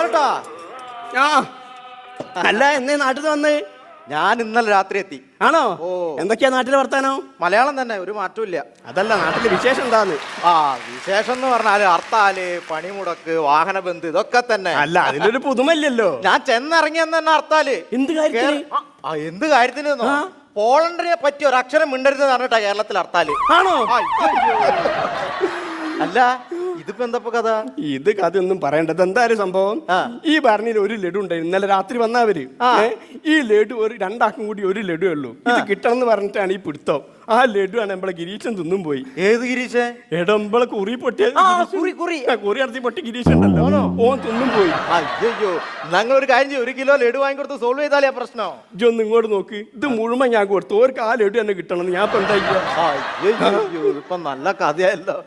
കേട്ടോ. അല്ല എന്നേ നാട്ടിൽ വന്ന്? ഞാൻ ഇന്നലെ രാത്രി എത്തി. ആണോ? ഓ. എന്തൊക്കെയാ നാട്ടിലെ വർത്താനോ? മലയാളം തന്നെ, ഒരു മാറ്റവും ഇല്ല. അതല്ല നാട്ടിലെ വിശേഷം എന്താന്ന്? വിശേഷം എന്ന് പറഞ്ഞാല് ഹർത്താല്, പണിമുടക്ക്, വാഹന ബന്ദ് ഇതൊക്കെ തന്നെ. അല്ല അതിലൊരു പുതുമല്ലല്ലോ. ഞാൻ ചെന്നിറങ്ങിയെന്ന് തന്നെ ഹർത്താല്. എന്ത് കാര്യത്തിന്? എന്ത് കാര്യത്തിന്? പോളണ്ടിനെ പറ്റി ഒരു അക്ഷരം മിണ്ടരുതെന്ന് പറഞ്ഞിട്ടാ കേരളത്തിൽ ഹർത്താല്. ആണോ? അല്ല ഇതിപ്പോ എന്താ കഥ? ഇത് കഥയൊന്നും പറയേണ്ടത്. എന്തായാലും സംഭവം, ഈ പറഞ്ഞ ഒരു ലഡു ഉണ്ടായിരുന്നു. ഇന്നലെ രാത്രി വന്നവര് ഈ ലഡു ഒരു രണ്ടാക്കും കൂടി ഒരു ലഡു ഉള്ളൂ. ഇത് കിട്ടണം എന്ന് പറഞ്ഞിട്ടാണ് ഈ പിടുത്തം. ആ ലഡു ആണ് നമ്മളെ ഗിരീശൻ തിന്നും പോയി. ഏത് ഗിരീശൻ? നമ്മളെ കുറി പൊട്ടിയ കുറി അടത്തി പൊട്ടി ഗിരീശൻ ഉണ്ടല്ലോ, ഓൻ തിന്നും പോയി. അയ്യോ, ഞങ്ങൾ ഒരു കാര്യം ചെയ്യും, 1 കിലോ ലഡു വാങ്ങിക്കൊടുത്ത് സോൾവ് ചെയ്താലേ പ്രശ്നം. ഇതൊന്ന് ഇങ്ങോട്ട് നോക്ക്, ഇത് മുഴുവൻ ഞാൻ കൊടുത്തു. ഓർക്ക് ആ ലഡു തന്നെ കിട്ടണം. ഞാൻ ഇപ്പൊ എന്താ ഇപ്പൊ നല്ല കഥയല്ലോ.